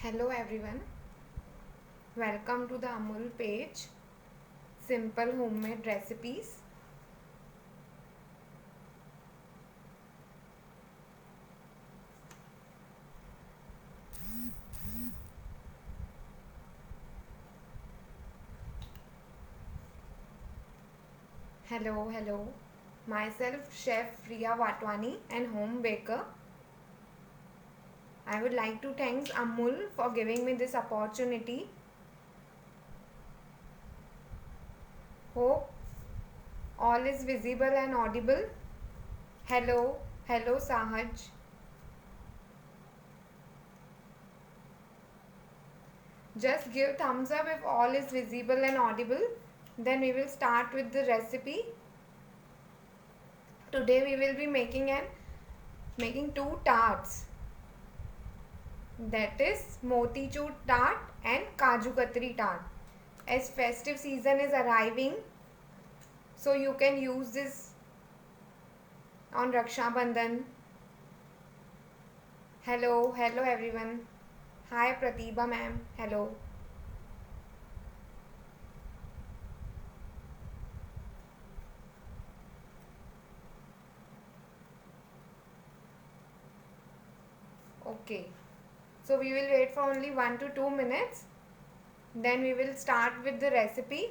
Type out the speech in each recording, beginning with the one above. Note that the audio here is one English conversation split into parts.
Hello everyone, welcome to the Amul page, simple homemade recipes. Hello, myself Chef Priya Watwani and home baker. I would like to thank Amul for giving me this opportunity. Hope all is visible and audible. Hello Sahaj. Just give thumbs up if all is visible and audible. Then we will start with the recipe. Today we will be making two tarts, that is motichur tart and kaju katri tart. As festive season is arriving, so you can use this on Raksha Bandhan. Hello everyone. Hi Pratibha ma'am. Hello. Okay, so we will wait for only 1 to 2 minutes, then we will start with the recipe.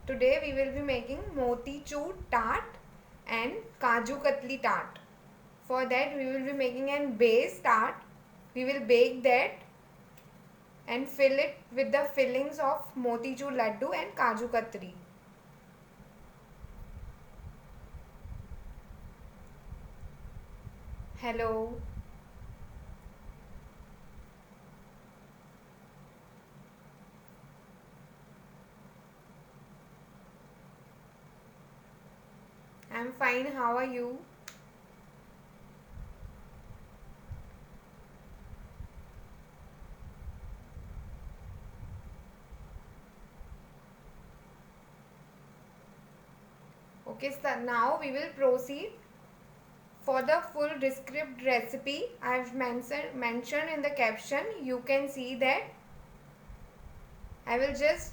Today we will be making motichur tart and kaju katli tart. For that we will be making an base tart. We will bake that and fill it with the fillings of motichur laddu and kaju katri. Hello. I'm fine. How are you? Okay, so now we will proceed. For the full descriptive recipe, I have mentioned in the caption. You can see that. I will just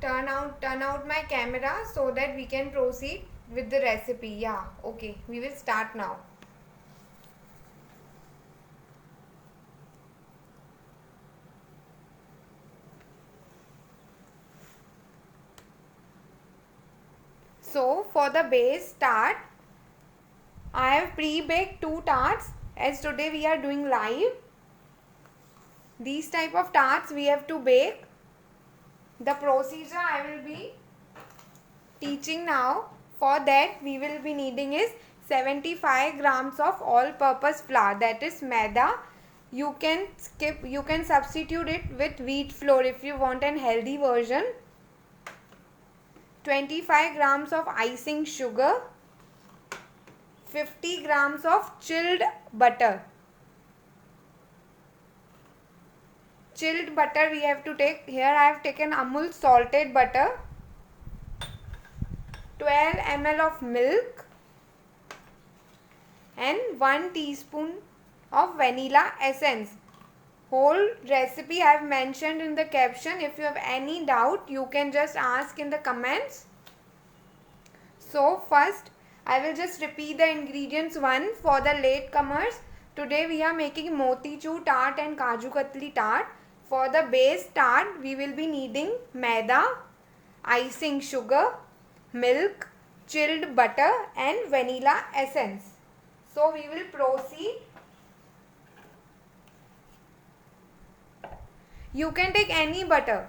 turn out my camera so that we can proceed with the recipe. Yeah, okay, we will start now. So for the base tart, I have pre-baked two tarts, as today we are doing live. These type of tarts we have to bake. The procedure I will be teaching now. For that we will be needing is 75 grams of all-purpose flour, that is maida. You can substitute it with wheat flour if you want an healthy version. 25 grams of icing sugar, 50 grams of chilled butter. Chilled butter we have to take. Here I have taken Amul salted butter, 12 ml of milk and 1 teaspoon of vanilla essence. Whole recipe I have mentioned in the caption. If you have any doubt, you can just ask in the comments. So first I will just repeat the ingredients one for the latecomers. Today we are making motichur tart and kaju katli tart. For the base tart we will be needing maida, icing sugar, milk, chilled butter and vanilla essence. So we will proceed. You can take any butter.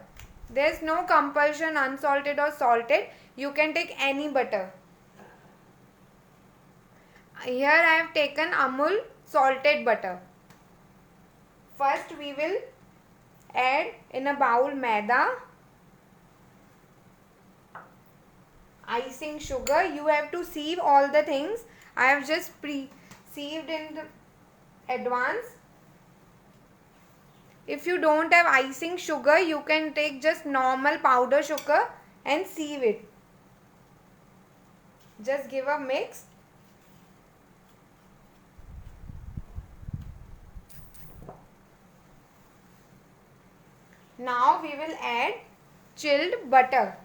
There is no compulsion unsalted or salted. You can take any butter. Here I have taken Amul salted butter. First we will add in a bowl maida, icing sugar. You have to sieve all the things. I have just sieved in the advance. If you don't have icing sugar, you can take just normal powder sugar and sieve it. Just give a mix. Now we will add chilled butter.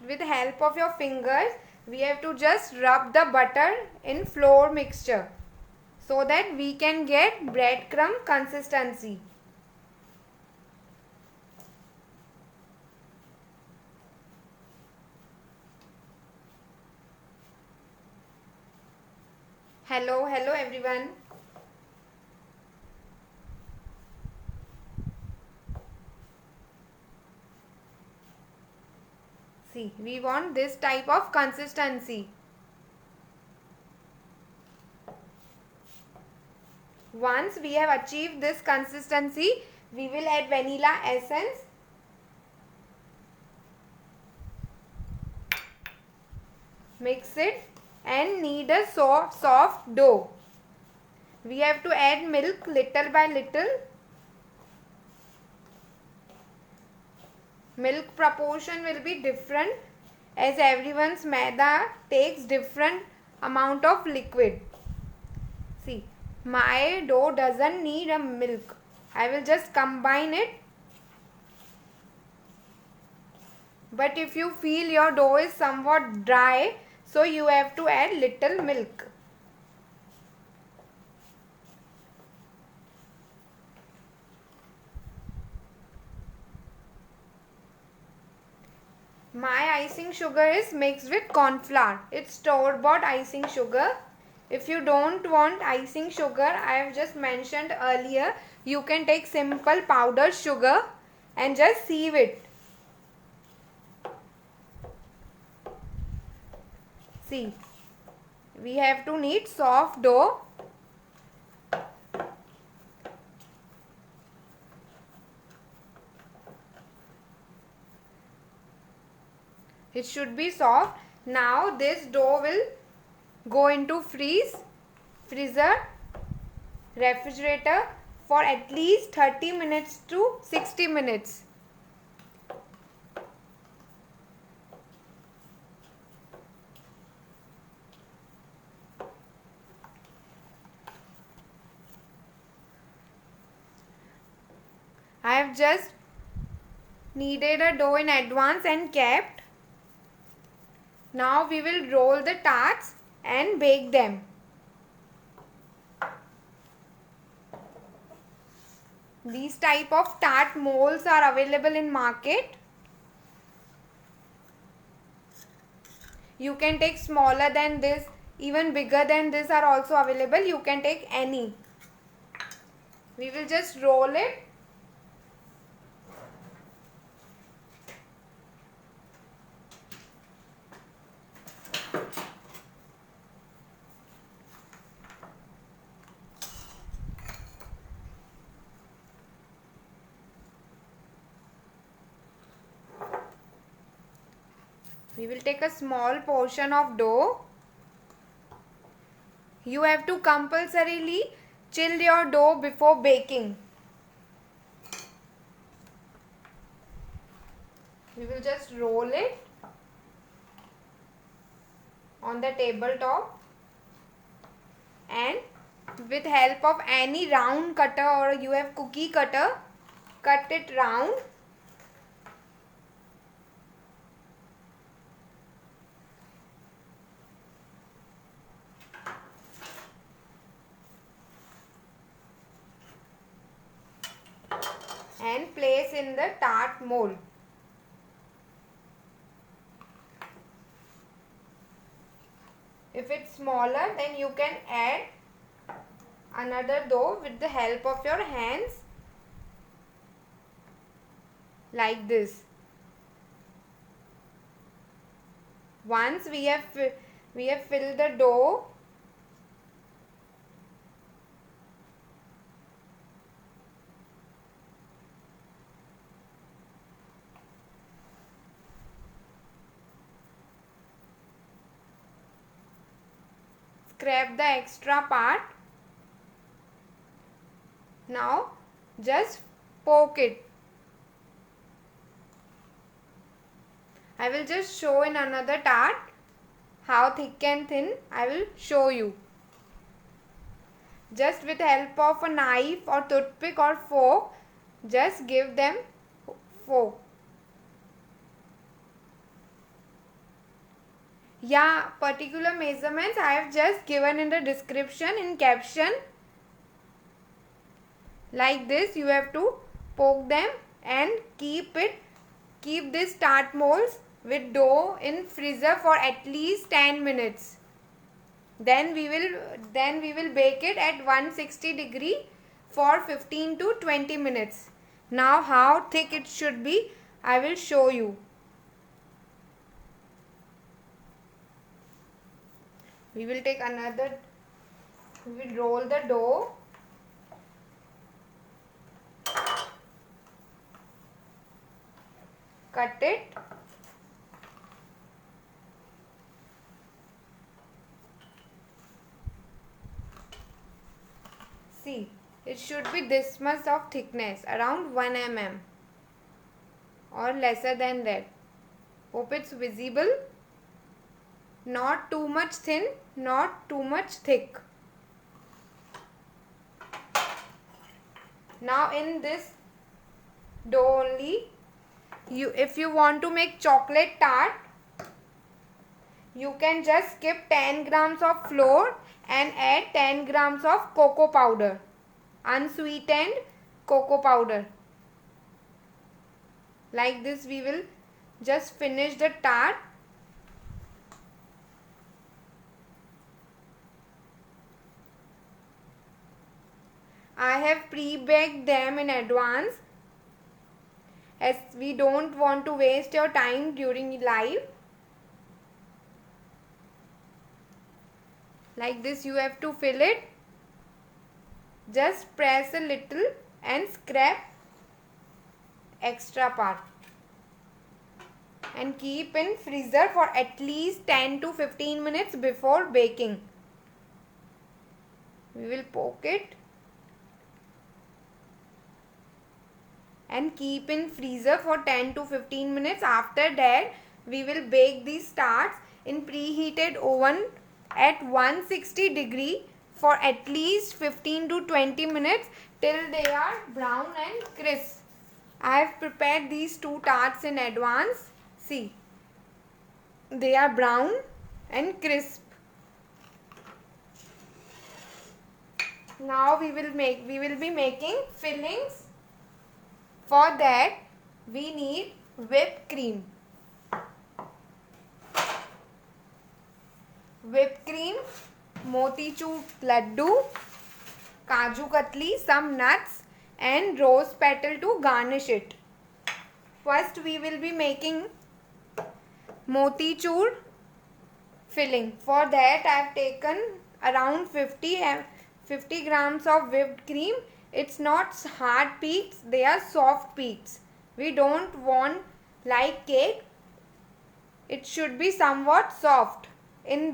With help of your fingers, we have to just rub the butter in flour mixture so that we can get breadcrumb consistency. Hello everyone. See, we want this type of consistency. Once we have achieved this consistency, we will add vanilla essence. Mix it and knead a soft dough. We have to add milk little by little. Milk proportion will be different as everyone's maida takes different amount of liquid. See, my dough doesn't need a milk. I will just combine it. But if you feel your dough is somewhat dry, so you have to add little milk. My icing sugar is mixed with corn flour. It's store-bought icing sugar. If you don't want icing sugar, I have just mentioned earlier, you can take simple powdered sugar and just sieve it. See, we have to knead soft dough. It should be soft. Now this dough will go into freezer, refrigerator for at least 30 minutes to 60 minutes. I have just kneaded a dough in advance and kept. Now we will roll the tarts and bake them. These type of tart molds are available in market. You can take smaller than this, even bigger than this are also available. You can take any. We will just roll it. We will take a small portion of dough. You have to compulsorily chill your dough before baking. We will just roll it on the tabletop and with help of any round cutter or you have cookie cutter, cut it round. And place in the tart mold. If it's smaller, then you can add another dough with the help of your hands like this. Once we have filled the dough, scrape the extra part. Now just poke it. I will just show in another tart how thick and thin I will show you. Just with help of a knife or toothpick or fork, just give them fork. Yeah, particular measurements I have just given in the description in caption. Like this you have to poke them and keep this tart molds with dough in freezer for at least 10 minutes. Then we will bake it at 160 degree for 15 to 20 minutes. Now how thick it should be, I will show you. We will roll the dough. Cut it. See, it should be this much of thickness, around 1 mm or lesser than that. Hope it's visible. Not too much thin, not too much thick. Now in this dough only, if you want to make chocolate tart, you can just skip 10 grams of flour and add 10 grams of cocoa powder, unsweetened cocoa powder. Like this we will just finish the tart. I have pre-baked them in advance as we don't want to waste your time during live. Like this you have to fill it. Just press a little and scrape extra part. And keep in freezer for at least 10 to 15 minutes before baking. We will poke it. And keep in freezer for 10 to 15 minutes. After that, we will bake these tarts in preheated oven at 160 degree for at least 15 to 20 minutes till they are brown and crisp. I have prepared these two tarts in advance. See, they are brown and crisp. Now we will be making fillings. For that, we need whipped cream. Whipped cream, motichur laddu, kaju katli, some nuts and rose petal to garnish it. First, we will be making motichur filling. For that, I have taken around 50 grams of whipped cream. It's not hard peaks, they are soft peaks. We don't want like cake. It should be somewhat soft. In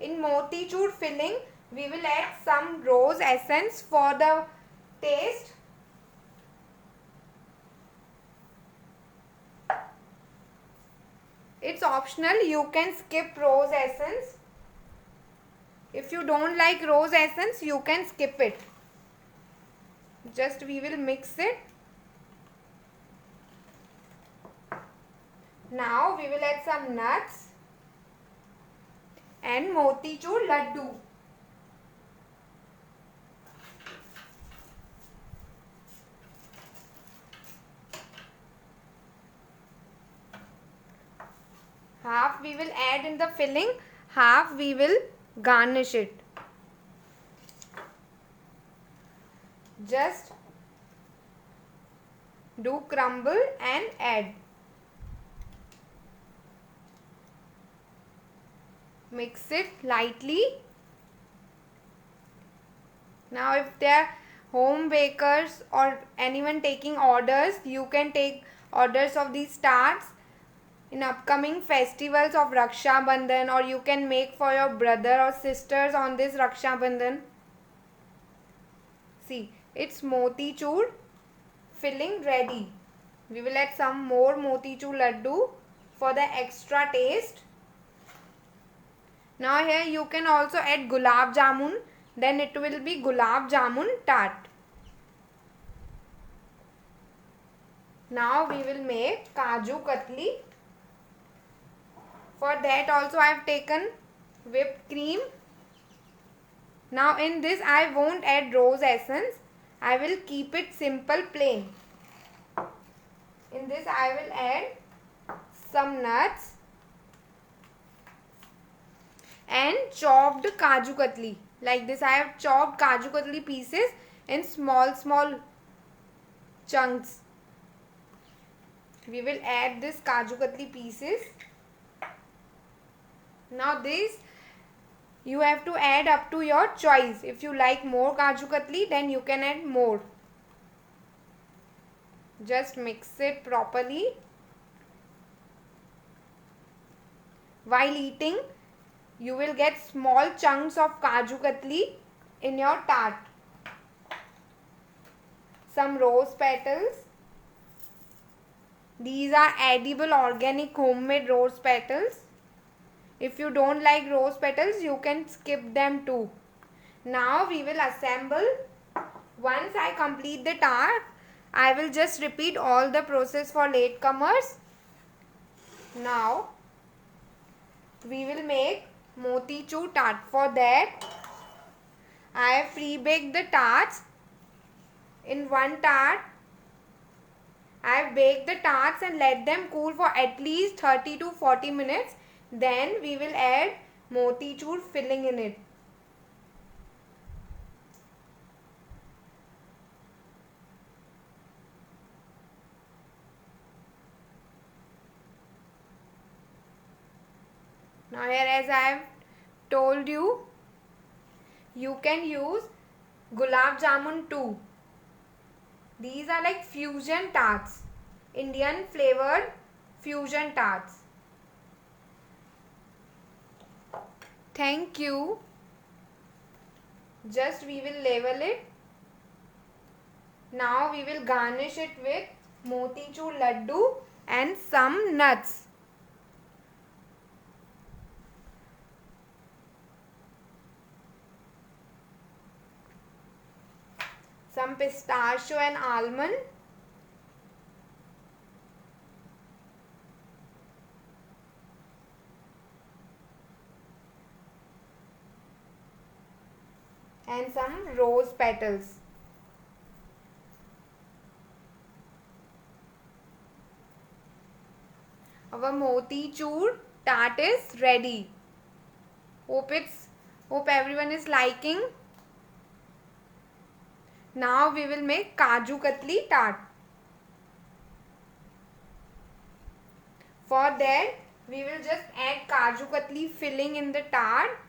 motichur filling, we will add some rose essence for the taste. It's optional, you can skip rose essence. If you don't like rose essence, you can skip it. Just we will mix it. Now we will add some nuts and motichur laddu. Half we will add in the filling, half we will garnish it. Just do crumble and add. Mix it lightly. Now if they are home bakers or anyone taking orders, you can take orders of these tarts in upcoming festivals of Raksha Bandhan, or you can make for your brother or sisters on this Raksha Bandhan. See, it's motichur filling ready. We will add some more motichur laddu for the extra taste. Now here you can also add gulab jamun, then it will be gulab jamun tart. Now we will make kaju katli. For that also I have taken whipped cream. Now in this I won't add rose essence. I will keep it simple plain. In this I will add some nuts and chopped kaju katli. Like this I have chopped kaju katli pieces in small chunks. We will add this kaju katli pieces. Now this you have to add up to your choice. If you like more kaju katli, then you can add more. Just mix it properly. While eating, you will get small chunks of kaju katli in your tart. Some rose petals. These are edible organic homemade rose petals. If you don't like rose petals, you can skip them too. Now we will assemble. Once I complete the tart, I will just repeat all the process for latecomers. Now we will make motichur tart. For that, I have pre-baked the tarts. In one tart, I have baked the tarts and let them cool for at least 30 to 40 minutes. Then we will add motichur filling in it. Now here, as I have told you, you can use gulab jamun too. These are like fusion tarts, Indian flavored fusion tarts. Thank you. Just we will label it. Now we will garnish it with motichur laddu and some nuts. Some pistachio and almond. And some rose petals. Our motichur tart is ready. Hope everyone is liking. Now we will make kaju katli tart. For that, we will just add kaju katli filling in the tart.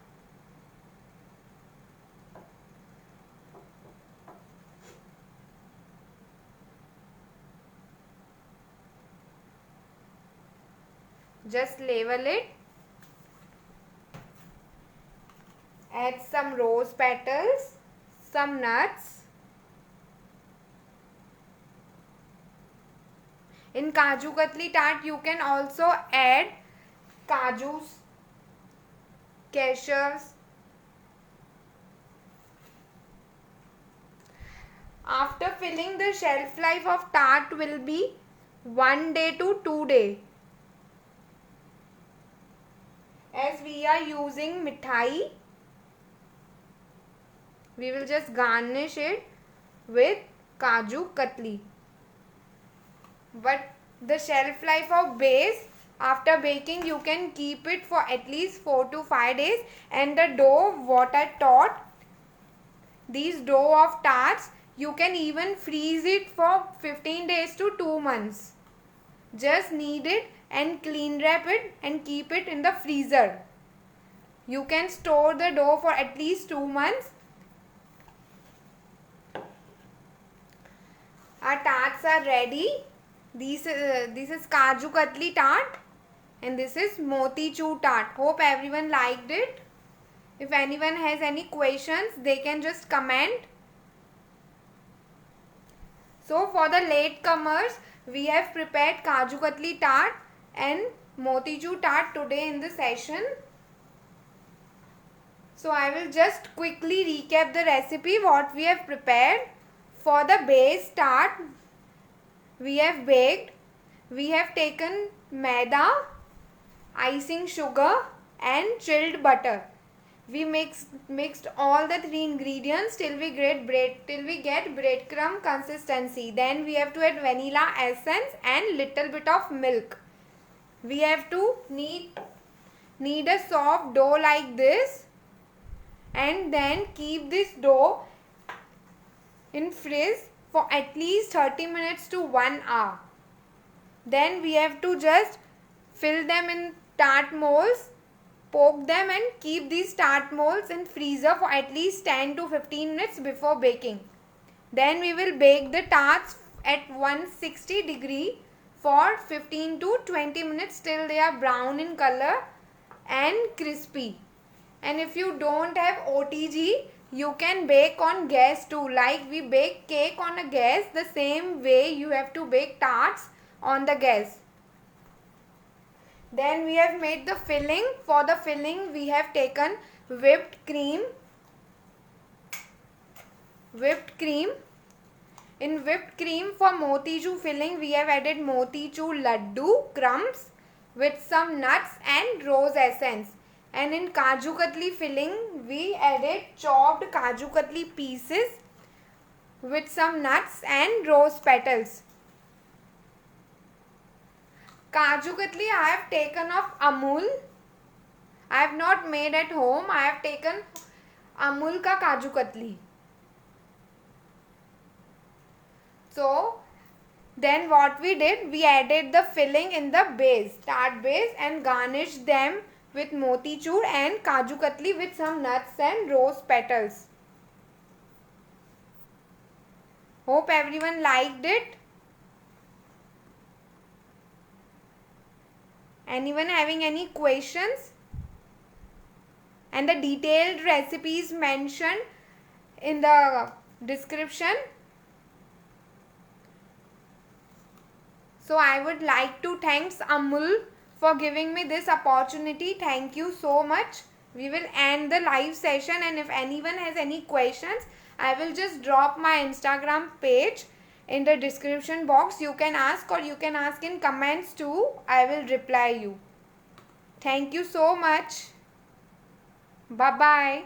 Just label it. Add some rose petals, some nuts. In kaju katli tart, you can also add kajus, cashews. After filling, the shelf life of tart will be 1 day to 2 days. As we are using mithai, we will just garnish it with kaju katli. But the shelf life of base, after baking, you can keep it for at least 4 to 5 days. And the dough, what I taught, these dough of tarts, you can even freeze it for 15 days to 2 months. Just knead it and clean wrap it and keep it in the freezer. You can store the dough for at least 2 months. Our tarts are ready. This is kaju katli tart and this is motichur tart. Hope everyone liked it. If anyone has any questions, they can just comment. So for the latecomers, we have prepared kaju katli tart and motichur tart today in the session. So I will just quickly recap the recipe what we have prepared. For the base tart, we have baked. We have taken maida, icing sugar and chilled butter. We mixed all the three ingredients till we get breadcrumb consistency. Then we have to add vanilla essence and little bit of milk. We have to knead a soft dough like this, and then keep this dough in fridge for at least 30 minutes to 1 hour. Then we have to just fill them in tart molds, poke them and keep these tart molds in freezer for at least 10 to 15 minutes before baking. Then we will bake the tarts at 160 degree for 15 to 20 minutes till they are brown in color and crispy. And if you don't have OTG, you can bake on gas too. Like we bake cake on a gas, the same way you have to bake tarts on the gas. Then we have made the filling. For the filling, we have taken whipped cream. In whipped cream for motichur filling, we have added motichur laddu crumbs with some nuts and rose essence. And in Kaju Katli filling, we added chopped Kaju Katli pieces with some nuts and rose petals. Kaju Katli I have taken of Amul. I have not made at home. I have taken Amul ka Kaju Katli. So, then what we did, we added the filling in the base, tart base, and garnished them with motichur and Kaju Katli with some nuts and rose petals. Hope everyone liked it. Anyone having any questions? And the detailed recipes mentioned in the description. So I would like to thank Amul for giving me this opportunity. Thank you so much. We will end the live session, and if anyone has any questions, I will just drop my Instagram page in the description box. You can ask, or you can ask in comments too. I will reply you. Thank you so much. Bye-bye.